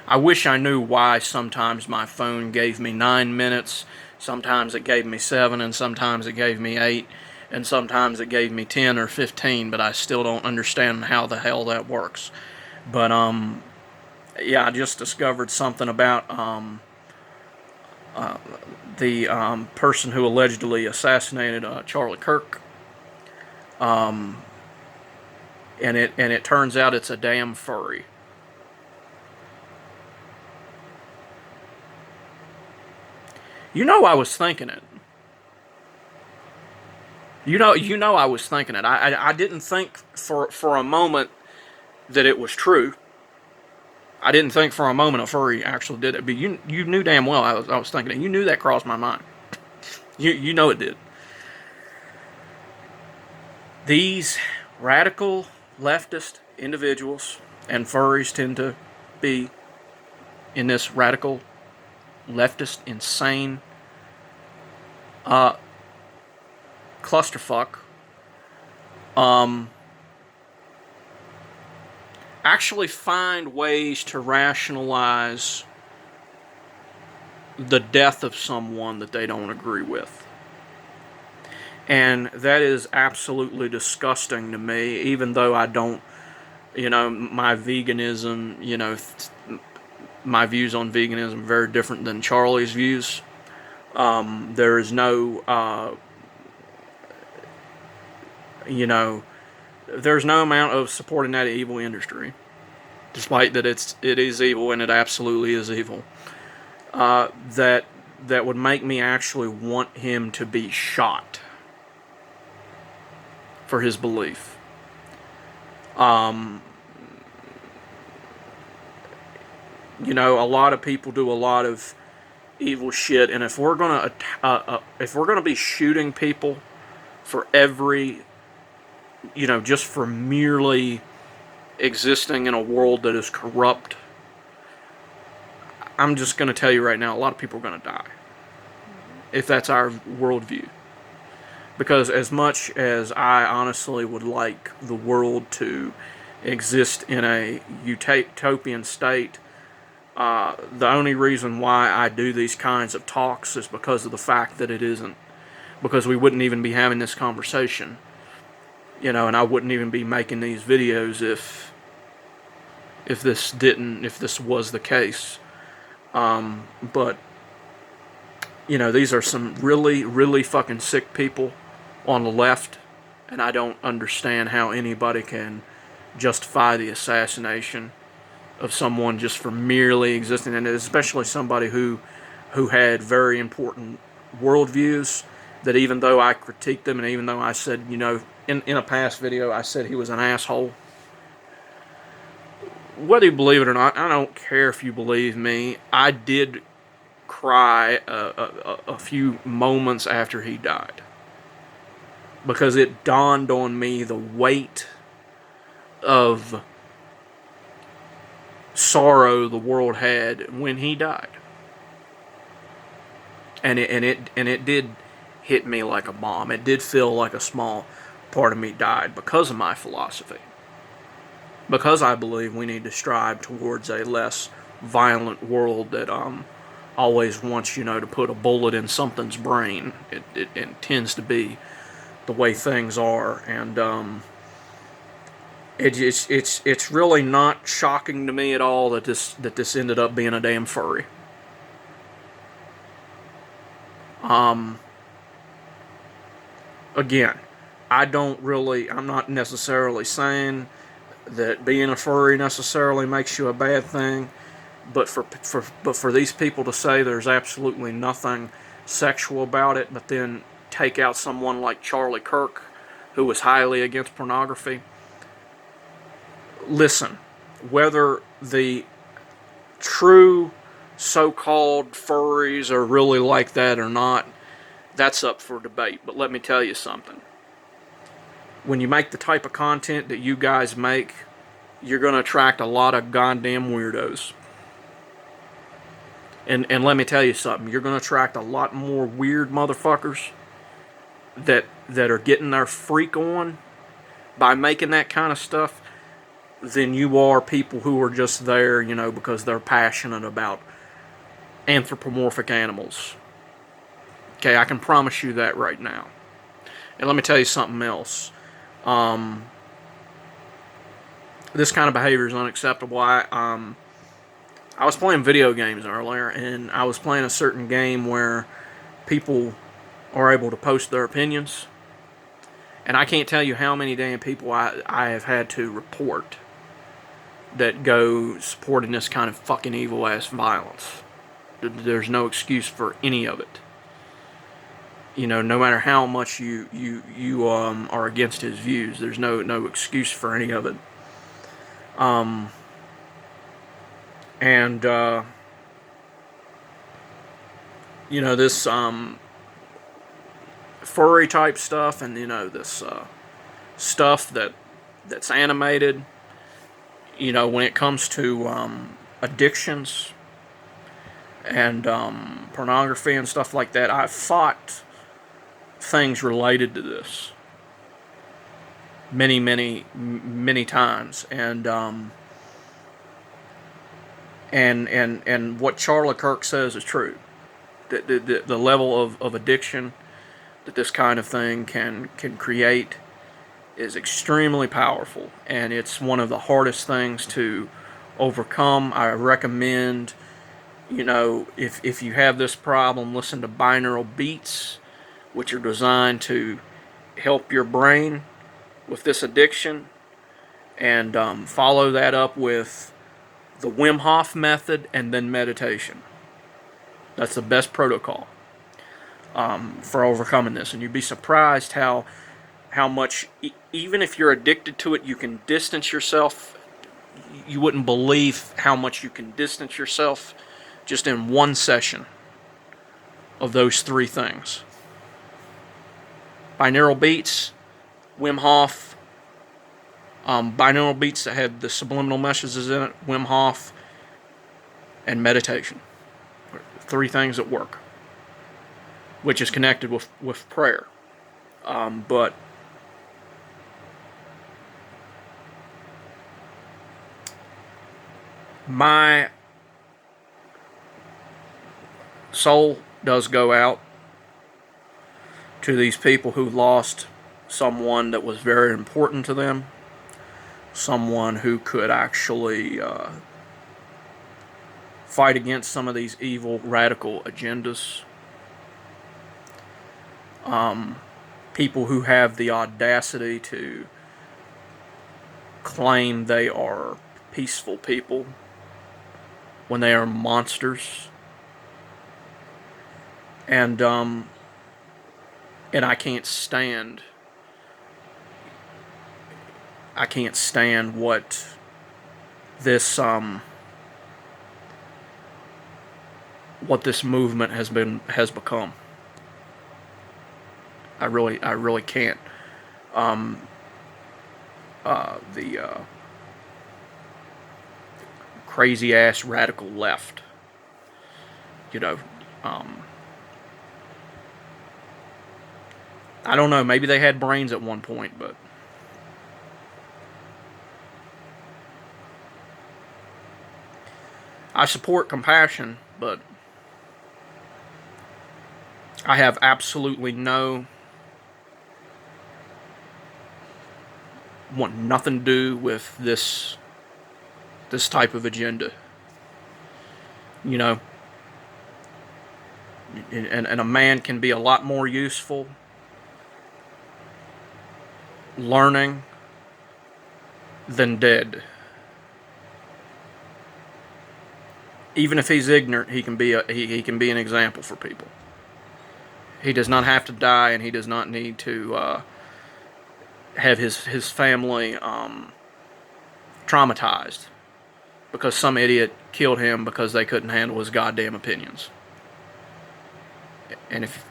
I wish I knew why sometimes my phone gave me 9 minutes, sometimes it gave me 7, and sometimes it gave me 8, and sometimes it gave me 10 or 15, but I still don't understand how the hell that works. But, yeah, I just discovered something about the person who allegedly assassinated Charlie Kirk, and it turns out it's a damn furry. You know, I was thinking it. You know, I was thinking it. I didn't think for a moment that it was true. I didn't think for a moment a furry actually did it. But you knew damn well I was thinking it. You knew that crossed my mind. You know it did. These radical leftist individuals and furries tend to be in this radical leftist insane clusterfuck. Um, Actually find ways to rationalize the death of someone that they don't agree with. And that is absolutely disgusting to me, even though I don't, my veganism, my views on veganism are very different than Charlie's views. There is no, you know, there's no amount of supporting that evil industry, despite that it is evil and it absolutely is evil. That would make me actually want him to be shot for his belief. A lot of people do a lot of evil shit, and if we're gonna be shooting people for every, just for merely existing in a world that is corrupt, I'm just gonna tell you right now, a lot of people are gonna die if that's our worldview. Because as much as I honestly would like the world to exist in a utopian state, the only reason why I do these kinds of talks is because of the fact that it isn't. Because we wouldn't even be having this conversation, and I wouldn't even be making these videos if this was the case. But these are some really, really fucking sick people on the left, and I don't understand how anybody can justify the assassination of someone just for merely existing, and especially somebody who had very important worldviews. That even though I critiqued them, and even though I said, in a past video, I said he was an asshole. Whether you believe it or not, I don't care if you believe me. I did cry a few moments after he died, because it dawned on me the weight of sorrow the world had when he died, and it did hit me like a bomb. It did feel like a small part of me died because of my philosophy, because I believe we need to strive towards a less violent world that always wants to put a bullet in something's brain. It tends to be the way things are, and it's really not shocking to me at all that this ended up being a damn furry. Again, I'm not necessarily saying that being a furry necessarily makes you a bad thing, but for these people to say there's absolutely nothing sexual about it, but then take out someone like Charlie Kirk, who was highly against pornography. Listen, whether the true so-called furries are really like that or not, that's up for debate. But let me tell you something. When you make the type of content that you guys make, you're going to attract a lot of goddamn weirdos. And let me tell you something. You're going to attract a lot more weird motherfuckers that are getting their freak on by making that kind of stuff. than you are people who are just there, because they're passionate about anthropomorphic animals. Okay, I can promise you that right now. And let me tell you something else. This kind of behavior is unacceptable. I was playing video games earlier, and I was playing a certain game where people are able to post their opinions. And I can't tell you how many damn people I have had to report that go supporting this kind of fucking evil ass violence. There's no excuse for any of it. No matter how much you are against his views, there's no excuse for any of it. And this furry type stuff, and this stuff that's animated. When it comes to addictions and pornography and stuff like that, I've fought things related to this many, many, many times, and what Charlie Kirk says is true. The level of addiction that this kind of thing can create is extremely powerful, and it's one of the hardest things to overcome. I recommend, if you have this problem, listen to binaural beats, which are designed to help your brain with this addiction, and follow that up with the Wim Hof method and then meditation. That's the best protocol for overcoming this, and you'd be surprised how much, even if you're addicted to it, you can distance yourself. You wouldn't believe how much you can distance yourself just in one session of those three things. Binaural beats, Wim Hof, binaural beats that have the subliminal messages in it, Wim Hof, and meditation. Three things that work, which is connected with prayer. But my soul does go out to these people who lost someone that was very important to them, someone who could actually fight against some of these evil, radical agendas. People who have the audacity to claim they are peaceful people when they are monsters. And I can't stand what this movement has become. I really can't. The crazy ass radical left. I don't know. Maybe they had brains at one point, but I support compassion, but I have absolutely want nothing to do with this type of agenda. And a man can be a lot more useful learning than dead. Even if he's ignorant, he can be an example for people. He does not have to die, and he does not need to have his family traumatized because some idiot killed him because they couldn't handle his goddamn opinions. And if